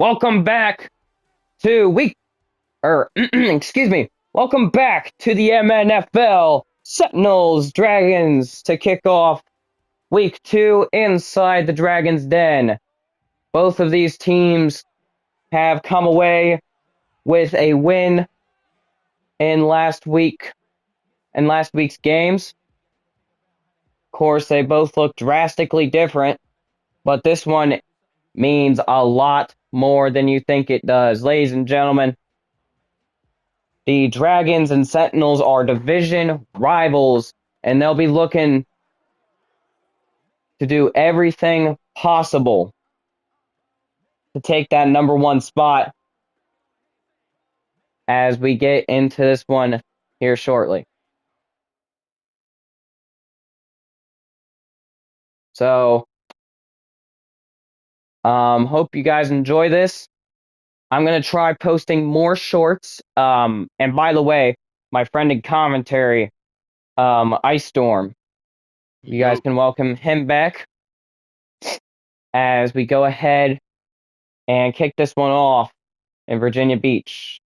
Welcome back to excuse me. Welcome back to the MNFL Sentinels Dragons to kick off week 2 inside the Dragon's Den. Both of these teams have come away with a win in last week's games. Of course, they both look drastically different, but this one means a lot more than you think it does. Ladies and gentlemen, the Dragons and Sentinels are division rivals, and they'll be looking to do everything possible to take that number 1 spot as we get into this one here shortly. So, hope you guys enjoy this. I'm going to try posting more shorts. And by the way, my friend in commentary, Ice Storm, you guys can welcome him back as we go ahead and kick this one off in Virginia Beach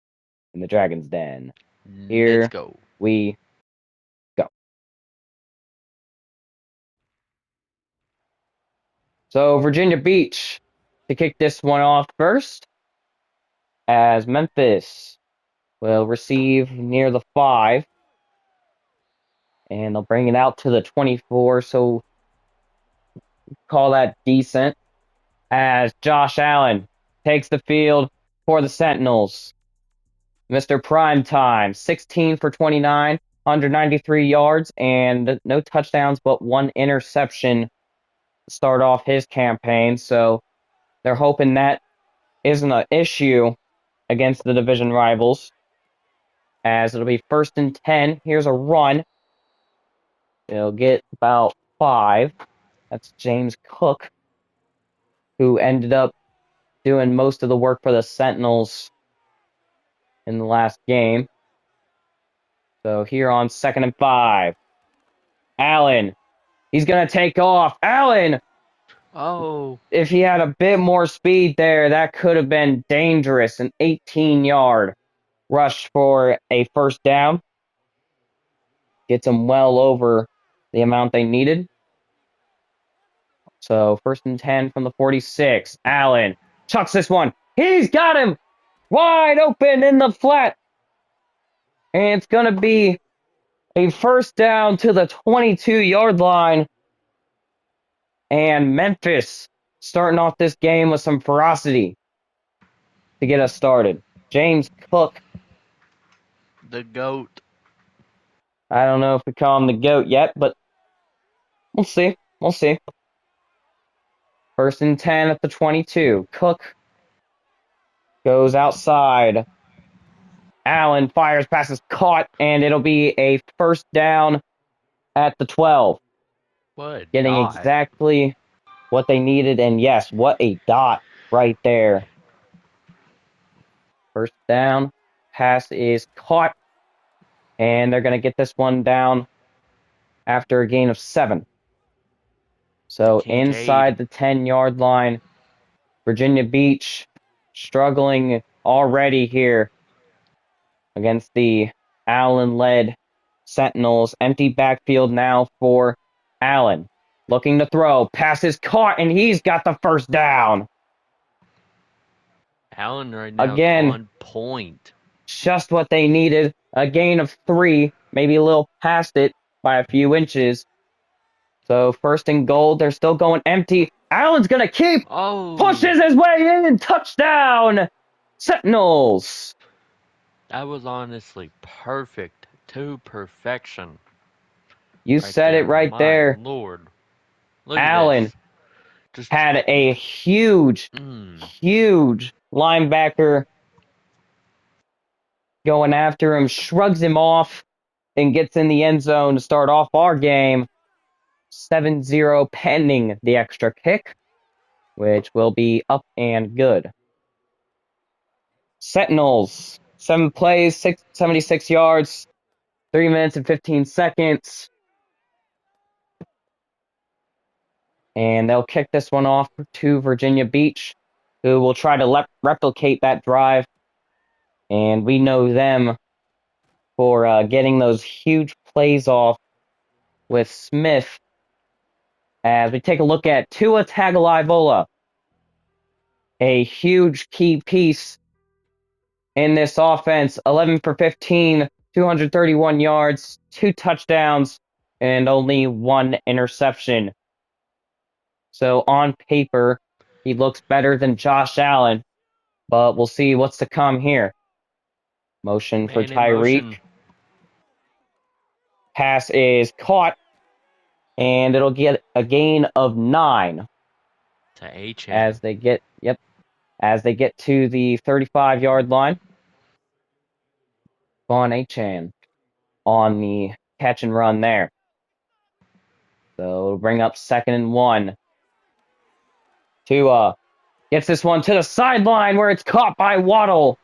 in the Dragon's Den. Here Let's go. we go. So Virginia Beach to kick this one off first, as Memphis will receive near the 5, and they'll bring it out to the 24, so call that decent, as Josh Allen takes the field for the Sentinels. Mr. Primetime, 16 for 29, 193 yards, and no touchdowns, but 1 interception to start off his campaign. So they're hoping that isn't an issue against the division rivals, as it'll be 1st and 10. Here's a run. They'll get about 5. That's James Cook, who ended up doing most of the work for the Sentinels in the last game. So here on 2nd and 5. Allen. He's going to take off. Allen! Oh. If he had a bit more speed there, that could have been dangerous. An 18-yard rush for a 1st down. Gets them well over the amount they needed. So 1st and 10 from the 46. Allen chucks this one. He's got him wide open in the flat. And it's going to be a 1st down to the 22-yard line. And Memphis starting off this game with some ferocity to get us started. James Cook. The GOAT. I don't know if we call him the GOAT yet, but we'll see. We'll see. 1st and 10 at the 22. Cook goes outside. Allen fires, passes caught, and it'll be a 1st down at the 12. What? Getting exactly what they needed, and yes, what a dot right there. 1st down. Pass is caught, and they're going to get this one down after a gain of 7. So inside the 10-yard line, Virginia Beach struggling already here against the Allen-led Sentinels. Empty backfield now for Allen. Looking to throw. Pass is caught, and he's got the 1st down. Allen right now Again, on point. Just what they needed. A gain of 3, maybe a little past it by a few inches. So 1st and goal, they're still going empty. Allen's going to keep. Oh. Pushes his way in. Touchdown, Sentinels. That was honestly perfect to perfection. You said it right there. Lord. Look Allen at this. had a huge linebacker going after him, shrugs him off, and gets in the end zone to start off our game. 7-0 pending the extra kick, which will be up and good. Sentinels, 7 plays, 76 yards, 3 minutes and 15 seconds. And they'll kick this one off to Virginia Beach. who will try to replicate that drive. And we know them for getting those huge plays off with Smith. As we take a look at Tua Tagovailoa, a huge key piece in this offense. 11 for 15, 231 yards, 2 touchdowns, and only 1 interception. So on paper, he looks better than Josh Allen, but we'll see what's to come here. Motion for Man in motion Tyreek. Pass is caught, and it'll get a gain of 9 to Achan. as they get, yep, as they get to the 35-yard line. Vaughn Achan on the catch and run there. So it'll bring up 2nd and 1. Tua gets this one to the sideline where it's caught by Waddle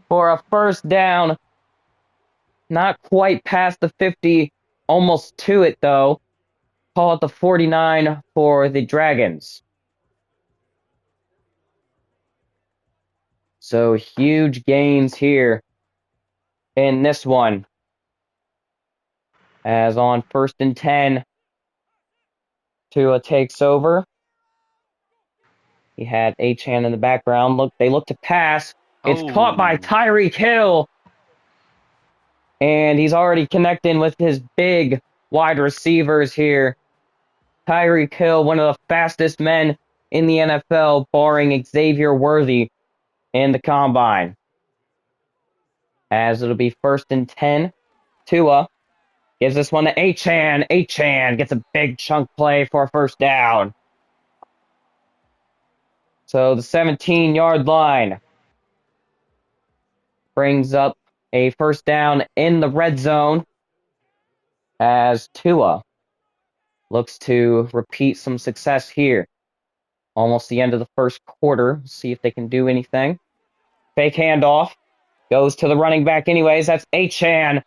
for a first down. Not quite past the 50, almost to it though. Call it the 49 for the Dragons. So huge gains here in this one. As on 1st and 10, Tua takes over. He had Achan in the background. They look to pass. It's caught by Oh, Tyreek Hill. And he's already connecting with his big wide receivers here. Tyreek Hill, one of the fastest men in the NFL, barring Xavier Worthy in the combine. As it'll be 1st and 10. Tua gives this one to Achan. Achan gets a big chunk play for a first down. So the 17-yard line brings up a first down in the red zone as Tua looks to repeat some success here. Almost the end of the first quarter. See if they can do anything. Fake handoff. Goes to the running back anyways. That's Achan.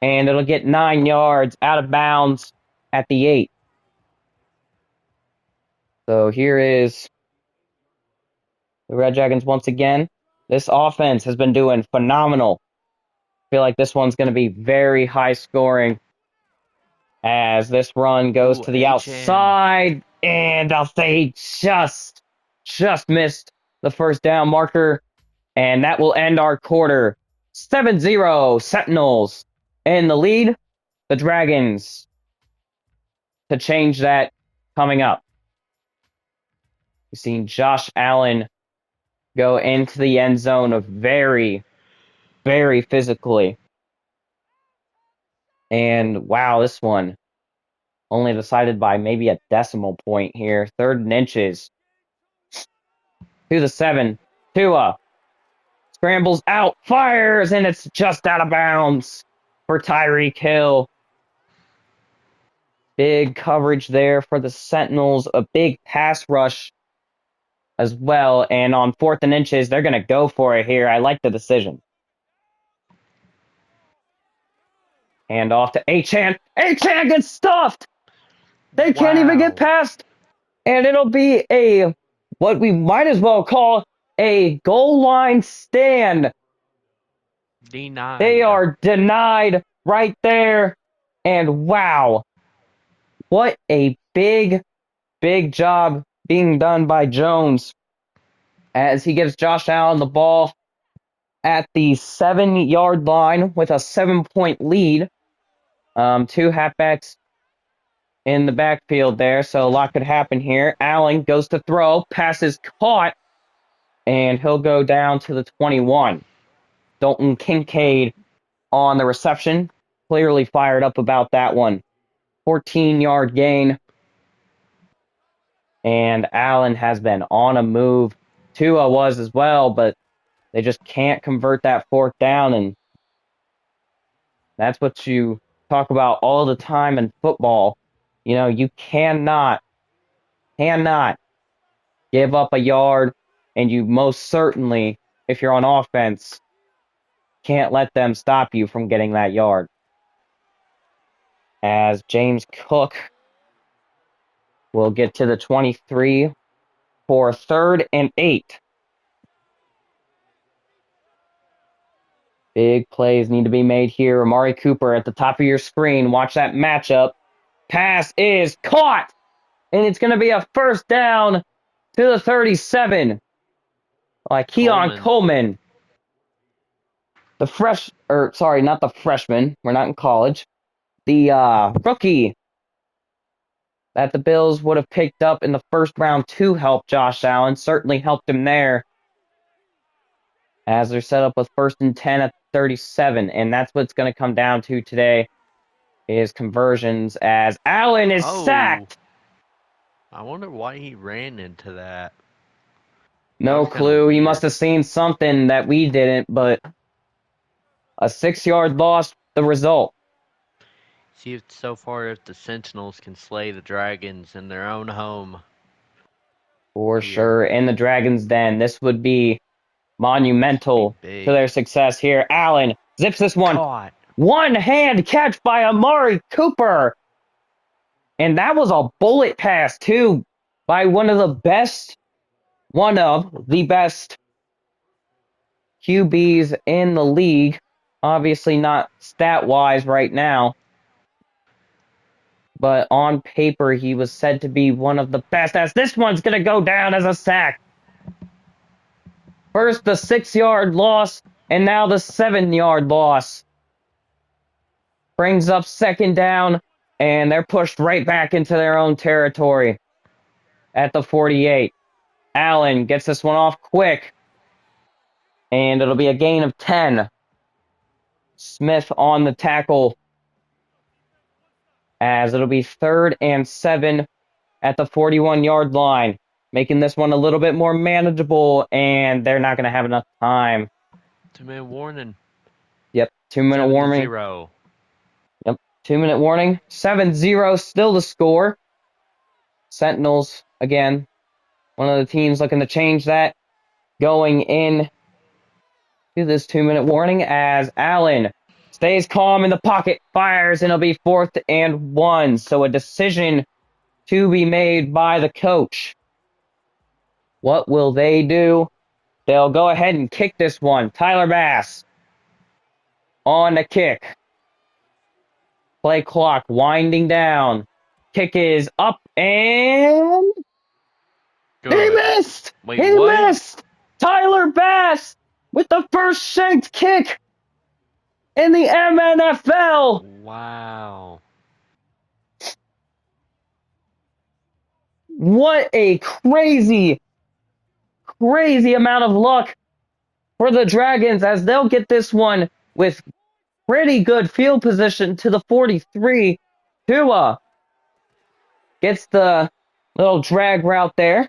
And it'll get 9 yards out of bounds at the 8. So here is the Red Dragons once again. This offense has been doing phenomenal. I feel like this one's going to be very high scoring as this run goes oh, to the Achan. outside. And I'll say just missed the first down marker. And that will end our quarter. 7-0 Sentinels in the lead. The Dragons to change that coming up. We've seen Josh Allen go into the end zone of very, very physically. And wow, this one only decided by maybe a decimal point here. 3rd and inches to the 7. Tua scrambles out, fires, and it's just out of bounds for Tyreek Hill. Big coverage there for the Sentinels. A big pass rush as well. And on 4th and inches, they're going to go for it here. I like the decision. Hand off to Achan. Achan gets stuffed. They can't even get Wow. past. And it'll be what we might as well call a goal line stand. They Denied. are denied right there. And wow, what a big job being done by Jones as he gives Josh Allen the ball at the 7-yard line with a 7-point lead. 2 halfbacks in the backfield there, so a lot could happen here. Allen goes to throw, passes caught, and he'll go down to the 21. Dalton Kincaid on the reception, clearly fired up about that one. 14-yard gain, and Allen has been on a move. Tua was as well, but they just can't convert that 4th down, and that's what you talk about all the time in football. You know, you cannot give up a yard, and you most certainly, if you're on offense, can't let them stop you from getting that yard. As James Cook will get to the 23 for 3rd and 8. Big plays need to be made here. Amari Cooper at the top of your screen. Watch that matchup. Pass is caught, and it's going to be a first down to the 37 by Keon Coleman. Not the freshman. We're not in college. The rookie that the Bills would have picked up in the first round to help Josh Allen. Certainly helped him there as they're set up with 1st and 10 at 37. And that's what's going to come down to today is conversions as Allen is sacked. I wonder why he ran into that. No clue. He must have seen something that we didn't, but a 6-yard loss, the result. See if so far if the Sentinels can slay the Dragons in their own home. For sure. In the Dragons' den. This would be monumental to their success here. Allen zips this one. Caught. One-hand catch by Amari Cooper. And that was a bullet pass, too, by one of the best QBs in the league. Obviously not stat-wise right now. But on paper, he was said to be one of the best, as this one's going to go down as a sack. First the 6-yard loss, and now the 7-yard loss. Brings up 2nd down, and they're pushed right back into their own territory at the 48. Allen gets this one off quick, and it'll be a gain of 10. Smith on the tackle, as it'll be 3rd and 7 at the 41-yard line, making this one a little bit more manageable, and they're not going to have enough time. 2-minute warning. Yep, 2-minute warning. 7-0. Yep, 2-minute warning. 7-0 still the score. Sentinels, again, one of the teams looking to change that. Going in to this 2-minute warning as Allen stays calm in the pocket, fires, and it'll be 4th and 1. So a decision to be made by the coach. What will they do? They'll go ahead and kick this one. Tyler Bass on the kick. Play clock winding down. Kick is up and Good. He missed! Wait, he what? missed! Tyler Bass with the first shanked kick in the MNFL. Wow. What a crazy amount of luck for the Dragons as they'll get this one with pretty good field position to the 43. Tua gets the little drag route there.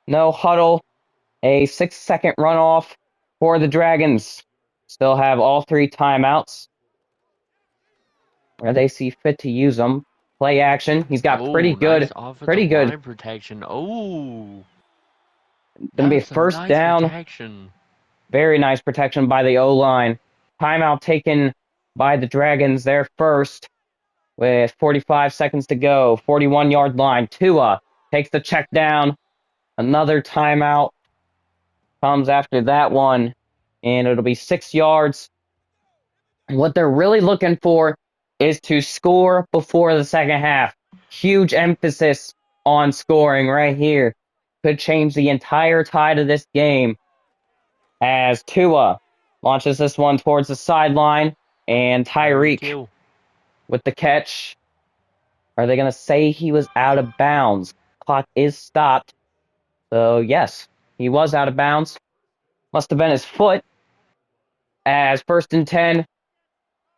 No huddle. A 6-second runoff for the Dragons. Still have all 3 timeouts where they see fit to use them. Play action. He's got pretty good line protection. Oh. Gonna be a first down. Protection. Very nice protection by the O-line. Timeout taken by the Dragons there first with 45 seconds to go. 41-yard line. Tua takes the check down. Another timeout comes after that one, and it'll be 6 yards. What they're really looking for is to score before the second half. Huge emphasis on scoring right here. Could change the entire tide of this game as Tua launches this one towards the sideline, and Tyreek with the catch. Are they going to say he was out of bounds? Clock is stopped. So, yes, he was out of bounds. Must have been his foot as 1st and 10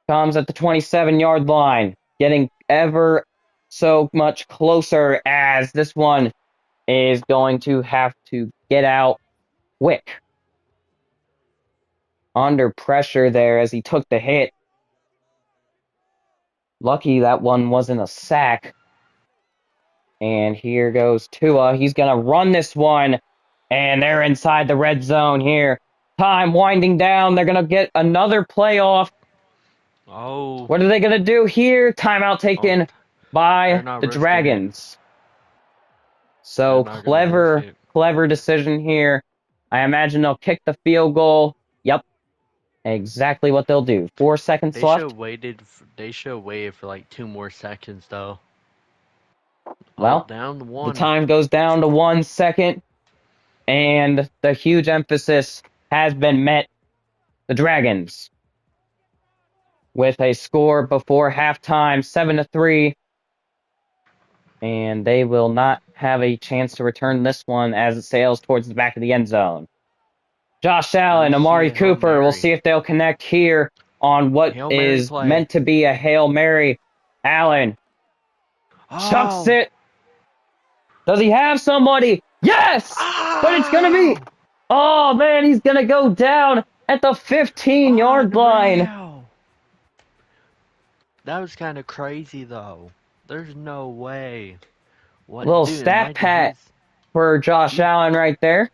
comes at the 27-yard line, getting ever so much closer as this one is going to have to get out quick. Under pressure there as he took the hit. Lucky that one wasn't a sack. And here goes Tua. He's going to run this one, and they're inside the red zone here. Time winding down. They're going to get another playoff. Oh. What are they going to do here? Timeout taken by the Dragons. They're So not gonna risk clever, it. clever decision here. I imagine they'll kick the field goal. Yep, exactly what they'll do. 4 seconds They should left. have waited. They should have waited for like 2 more seconds though. Oh, Well, down to the one. time goes down to 1 second, and the huge emphasis has been met. The Dragons with a score before halftime, 7-3, and they will not have a chance to return this one as it sails towards the back of the end zone. Josh Let me Allen, see Amari a Hail Cooper. We'll Mary. see if they'll connect here on what Hail Mary is play. meant to be a Hail Mary. Allen chucks Oh! it. Does he have somebody? Yes! But it's going to be. Oh! Oh, man, he's going to go down at the 15-yard line. Unreal! That was kind of crazy though. There's no way. What, Little dude? stat Imagine pat for Josh he Allen right there.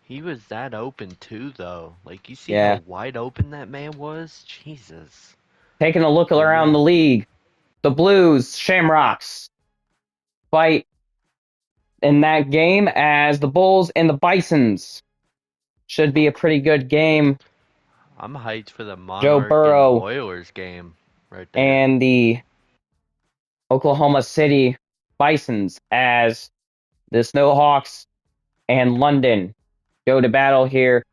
he was that open too though. Like you see how Yeah. wide open that man was? Jesus. Taking a look But around yeah, the league. The Blues, Shamrocks fight in that game as the Bulls and the Bisons. Should be a pretty good game. I'm hyped for the Joe Monarch and the Burrow Oilers game right there. and the Oklahoma City Bisons as the Snowhawks and London go to battle here.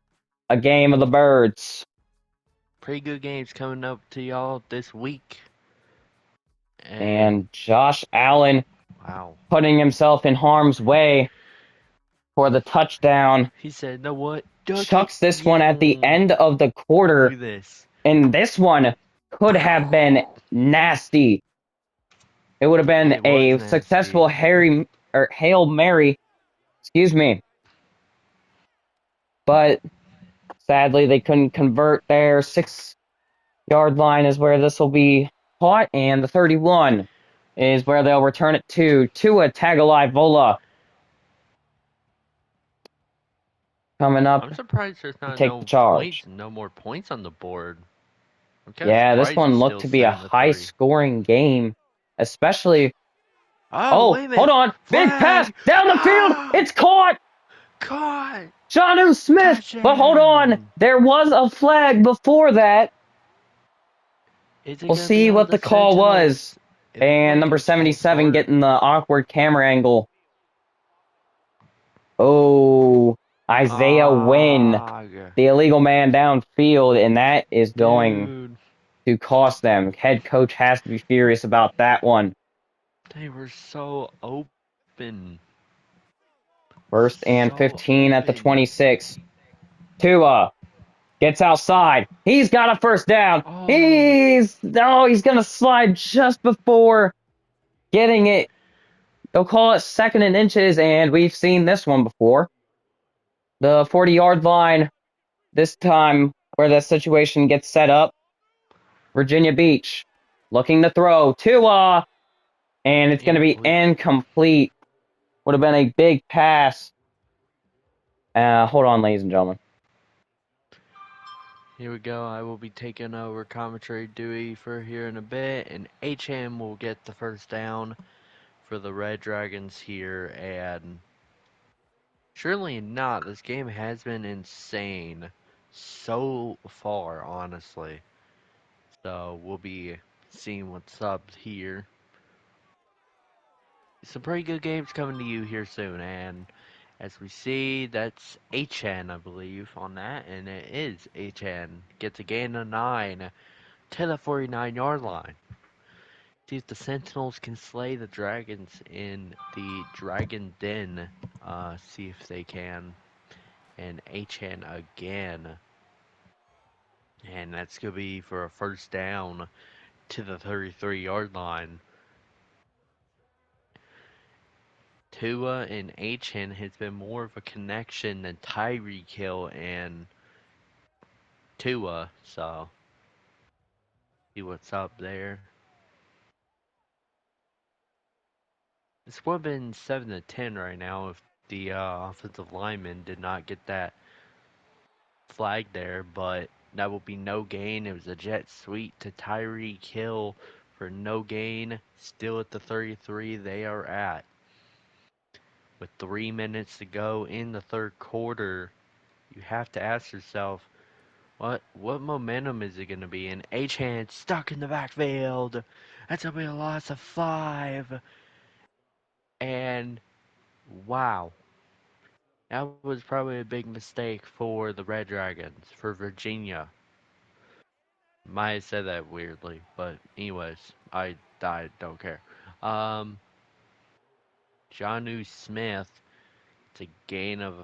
A game of the birds. Pretty good games coming up to y'all this week. And And Josh Allen wow. putting himself in harm's way for the touchdown. He said, "Know what? Duck it." Chucks this one at the Yeah. end of the Look quarter. at this. And this one could have been nasty. It would have been It was a successful nasty. Hail Mary, excuse me. But sadly, they couldn't convert there. 6-yard line is where this will be caught, and the 31 is where they'll return it to a Tagovailoa coming up I'm surprised there's to not take the no charge. points, no more points on the board. I'm kind of Yeah, this surprised it's one looked still to be a 7-3. high-scoring game, especially. Oh, Oh, wait a hold minute. on. Big pass Flag! down the field. Ah! It's caught. Caught! Jonnu Smith. But hold on. Touchdown! There was a flag before that. Is it We'll going to be see on what the the call was. Sentinels? It looked And like it number was false 77 start. getting the awkward camera angle. Oh, Isaiah Wynn, Ah, the illegal man downfield, and that is going dude. to cost them. Head coach has to be furious about that one. They were so open. First and So 15 at the open. 26. Tua gets outside. He's got a first down. Oh, He's gonna slide just before getting it. They'll call it second and inches, and we've seen this one before. The 40-yard line, this time where the situation gets set up. Virginia Beach looking to throw. Tua, and it's going to be incomplete. incomplete. Would have been a big pass. Hold on, ladies and gentlemen. Here we go. I will be taking over commentary duty for here in a bit, and HM will get the first down for the Red Dragons here. And surely not, this game has been insane so far, honestly. So we'll be seeing what's up here. Some pretty good games coming to you here soon, and as we see, that's HN, I believe, on that, and it is HN. Gets a gain of 9 to the 49-yard line. See if the Sentinels can slay the Dragons in the Dragon Den. See if they can. And HN again. And that's going to be for a first down to the 33-yard line. Tua and HN has been more of a connection than Tyreek Hill and Tua. So, see what's up there. This would have been 7-10 right now if the offensive lineman did not get that flag there, but that will be no gain. It was a jet sweep to Tyreek Hill for no gain. Still at the 33 they are at. With 3 minutes to go in the third quarter, you have to ask yourself, what momentum is it going to be in? H-Hand stuck in the backfield. That's going to be a loss of 5. And wow, that was probably a big mistake for the Red Dragons, for Virginia. Might have said that weirdly, but anyways, I don't care. Um, Jonnu Smith, it's a gain of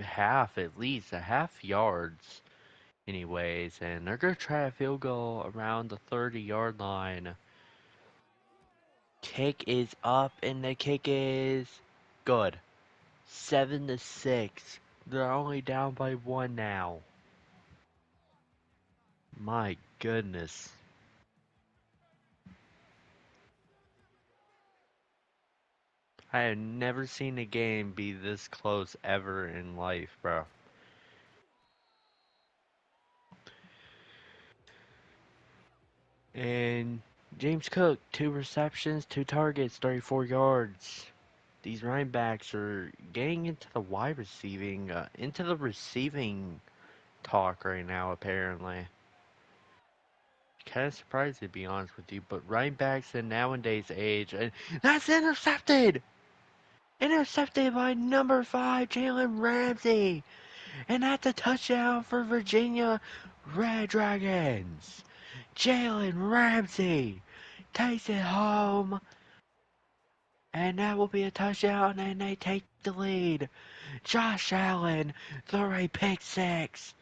half, at least a half yards, anyways, and they're gonna try a field goal around the 30-yard line. Kick is up, and the kick is good. 7-6. They're only down by 1 now. My goodness. I have never seen a game be this close ever in life, bro. And James Cook, 2 receptions, 2 targets, 34 yards. These running backs are getting into the into the receiving talk right now, apparently. Kind of surprised to be honest with you, but running backs in nowadays age, and that's intercepted! Intercepted by number 5, Jalen Ramsey! And that's a touchdown for Virginia Red Dragons! Jalen Ramsey takes it home, and that will be a touchdown, and they take the lead. Josh Allen threw a pick six.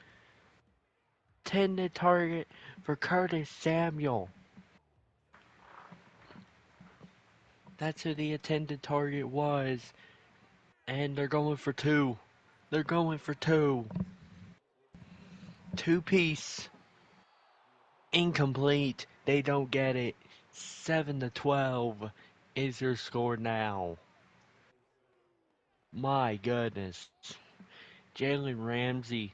Intended target for Curtis Samuel. That's who the intended target was. And they're going for 2. They're going for 2. 2-piece. Incomplete. They don't get it. 7-12 is your score now. My goodness. Jalen Ramsey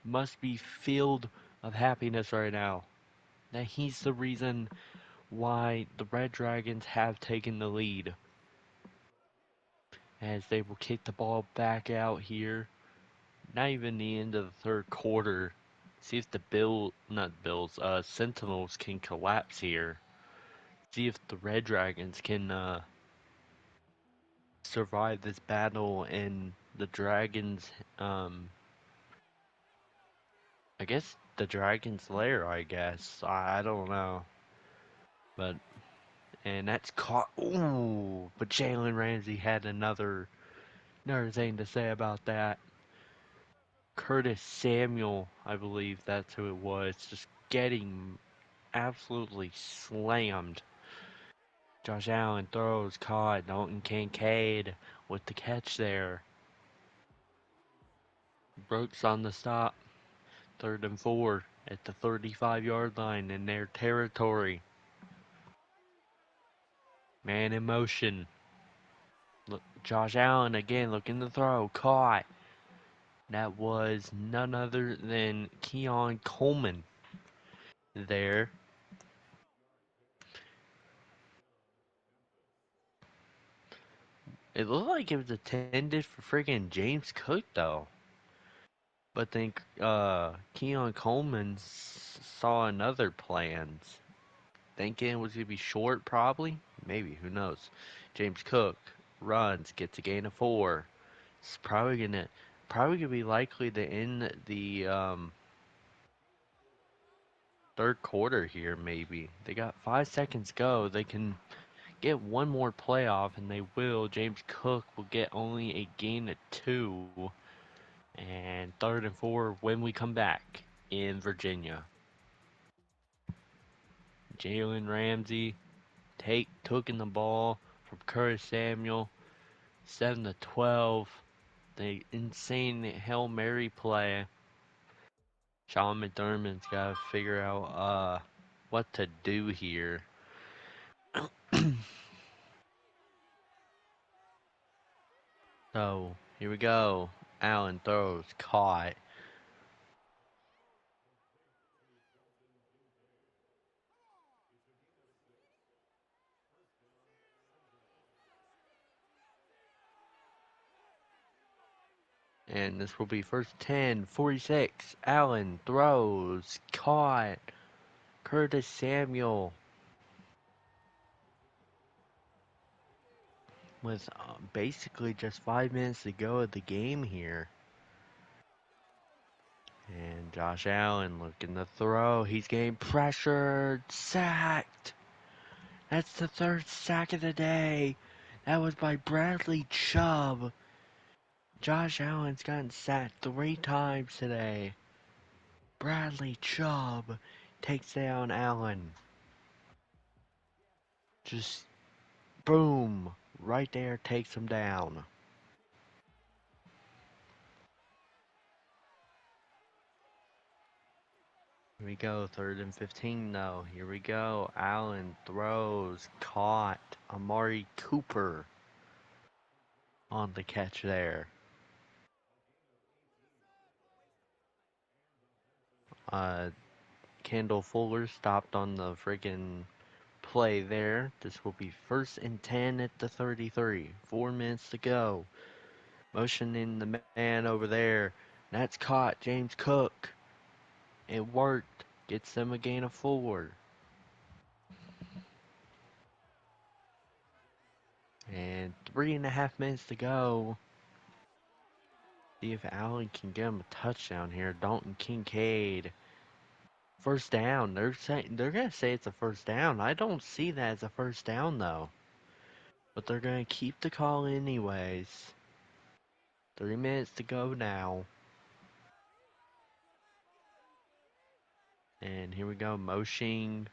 must be filled of happiness right now. That he's the reason why the Red Dragons have taken the lead. As they will kick the ball back out here. Not even the end of the third quarter. See if the Sentinels can collapse here. See if the Red Dragons can survive this battle and the Dragons, I guess the Dragon's lair, I guess. I don't know. But, and that's caught. Ooh, but Jalen Ramsey had another thing to say about that. Curtis Samuel, I believe that's who it was, just getting absolutely slammed. Josh Allen throws, caught. Dalton Kincaid with the catch there. Brooks on the stop. 3rd and 4 at the 35-yard line in their territory. Man in motion. Look, Josh Allen again looking to throw. Caught. That was none other than Keon Coleman there. It looked like it was intended for freaking James Cook though. But then Keon Coleman saw another plans. Thinking it was going to be short probably. Maybe, who knows. James Cook runs, gets a gain of 4. It's probably gonna be likely to end the third quarter here. Maybe they got 5 seconds go. They can get one more playoff, and they will. James Cook will get only a gain of 2, and 3rd and 4 when we come back in Virginia. Jalen Ramsey took in the ball from Curtis Samuel, 7-12. The insane Hail Mary play. Sean McDermott's got to figure out what to do here. So here we go. Allen throws, caught. And this will be first 10, 46. Allen throws, caught. Curtis Samuel with basically just 5 minutes to go of the game here. And Josh Allen looking to throw. He's getting pressured. Sacked. That's the third sack of the day. That was by Bradley Chubb. Josh Allen's gotten sacked 3 times today. Bradley Chubb takes down Allen. Just boom. Right there takes him down. Here we go, 3rd and 15 though. Here we go. Allen throws, caught. Amari Cooper on the catch there. Uh, Kendall Fuller stopped on the friggin' play there. This will be 1st and 10 at the 33. 4 minutes to go. Motioning the man over there. That's caught. James Cook. It worked. Gets them a gain of 4. And 3.5 minutes to go. See if Allen can get him a touchdown here. Dalton Kincaid. First down. They're gonna say it's a first down. I don't see that as a first down though. But they're gonna keep the call anyways. 3 minutes to go now. And here we go. Moshing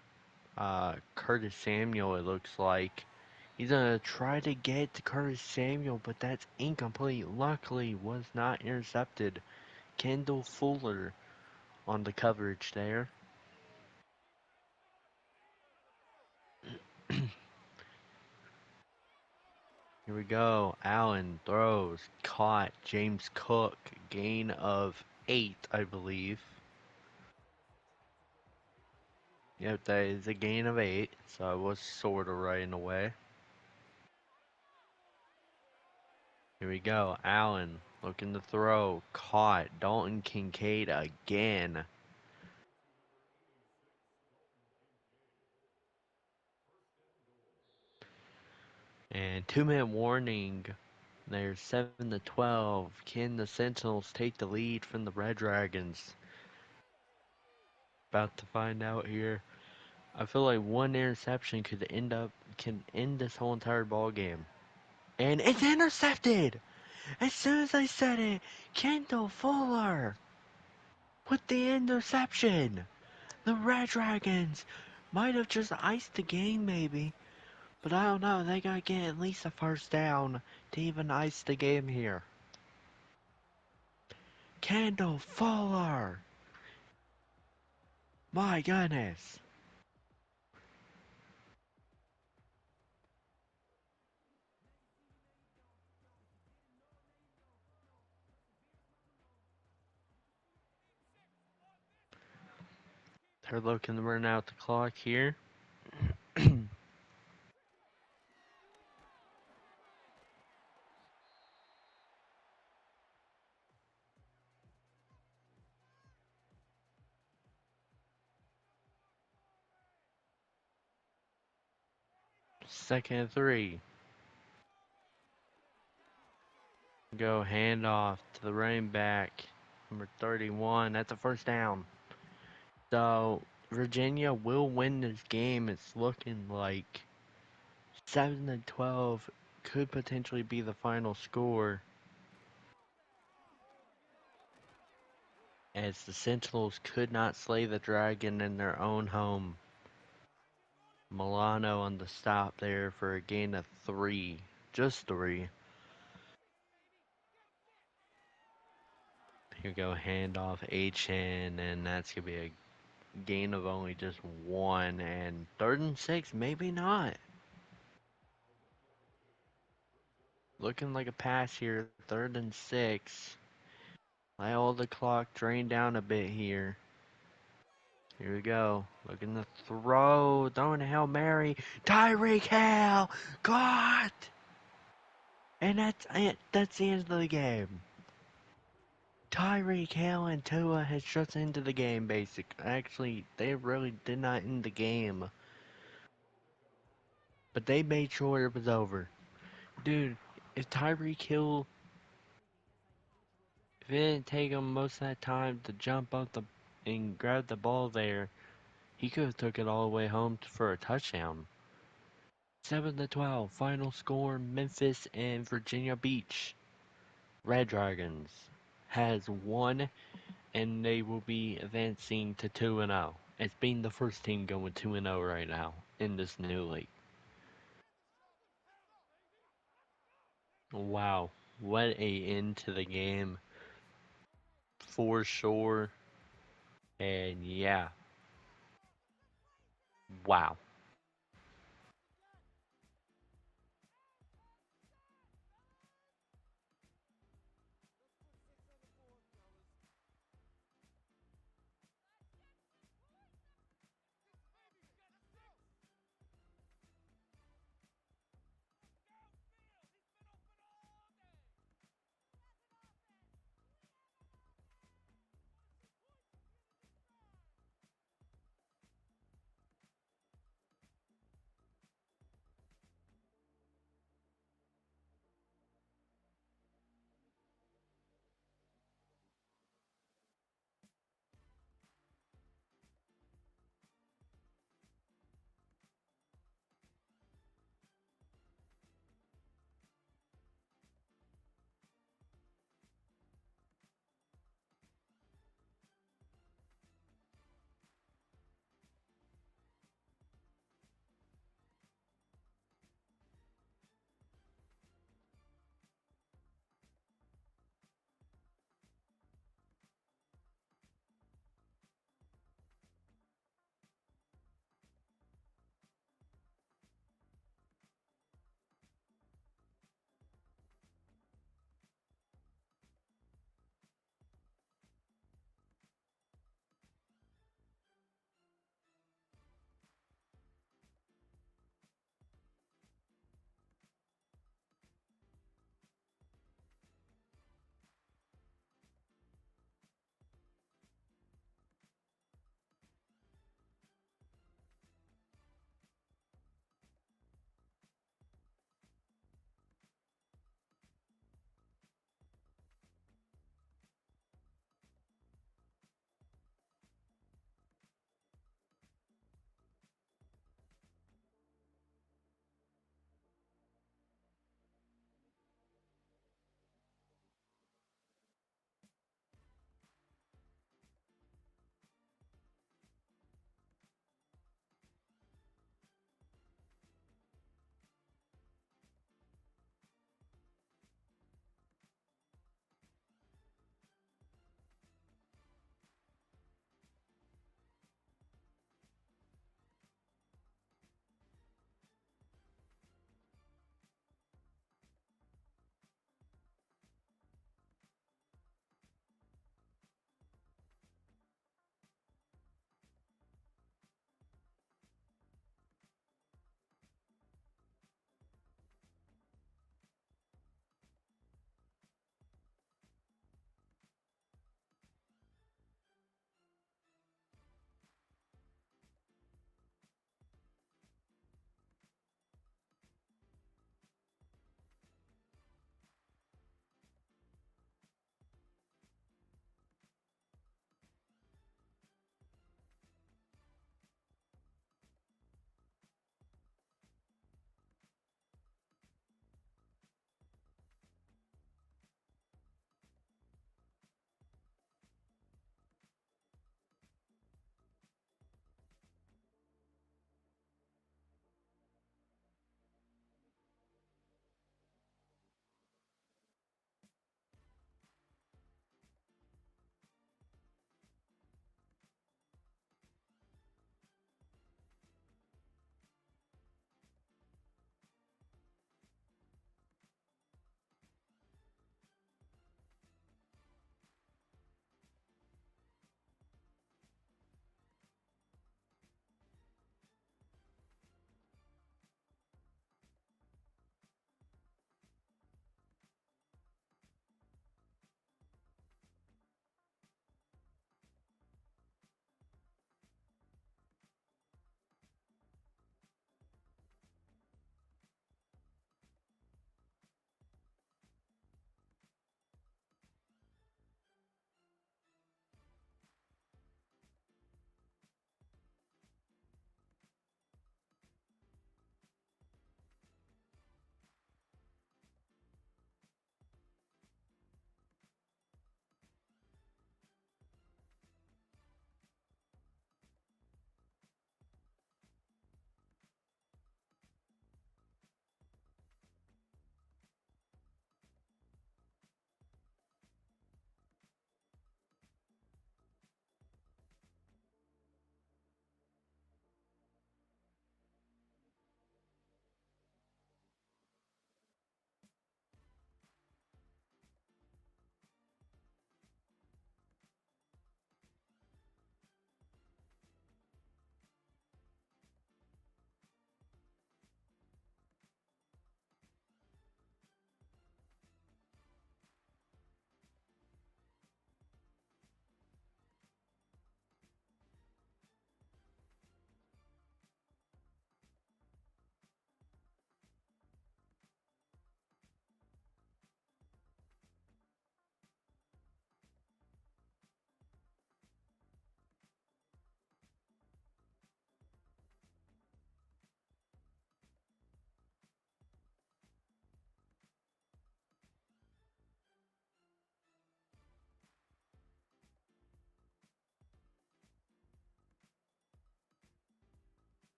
Curtis Samuel, it looks like. He's gonna try to get to Curtis Samuel, but that's incomplete. Luckily was not intercepted. Kendall Fuller on the coverage there. Here we go. Allen throws, caught. James Cook, gain of 8, I believe. Yep, that is a gain of 8, so I was sort of right in a way. Here we go. Allen looking to throw, caught. Dalton Kincaid again. And 2-minute warning. There's 7-12. Can the Sentinels take the lead from the Red Dragons? About to find out here. I feel like one interception can end this whole entire ball game. And it's intercepted! As soon as I said it, Kendall Fuller with the interception. The Red Dragons might have just iced the game maybe. But I don't know, they gotta get at least a first down to even ice the game here. Kendall Fuller! My goodness. They're looking to run out the clock here. 2nd and 3. Go handoff to the running back, number 31. That's a first down. So Virginia will win this game. It's looking like 7-12 could potentially be the final score, as the Sentinels could not slay the dragon in their own home. Milano on the stop there for a gain of 3. Just 3. Here we go, handoff HN, and that's going to be a gain of only just 1. And 3rd and 6, maybe not. Looking like a pass here, 3rd and 6. Let all the clock drain down a bit here. Here we go. Looking to throw. Throwing a Hail Mary. Tyreek Hill! Caught! And that's it. That's the end of the game. Tyreek Hill and Tua has just ended the game, Actually, they really did not end the game, but they made sure it was over. Dude, if Tyreek Hill, if it didn't take him most of that time to jump up and grab the ball there, he could have took it all the way home for a touchdown. 7-12, final score: Memphis and Virginia Beach. Red Dragons has won, and they will be advancing to 2-0 as being the first team going 2-0 right now in this new league. Wow, what a end to the game for sure. And yeah, wow.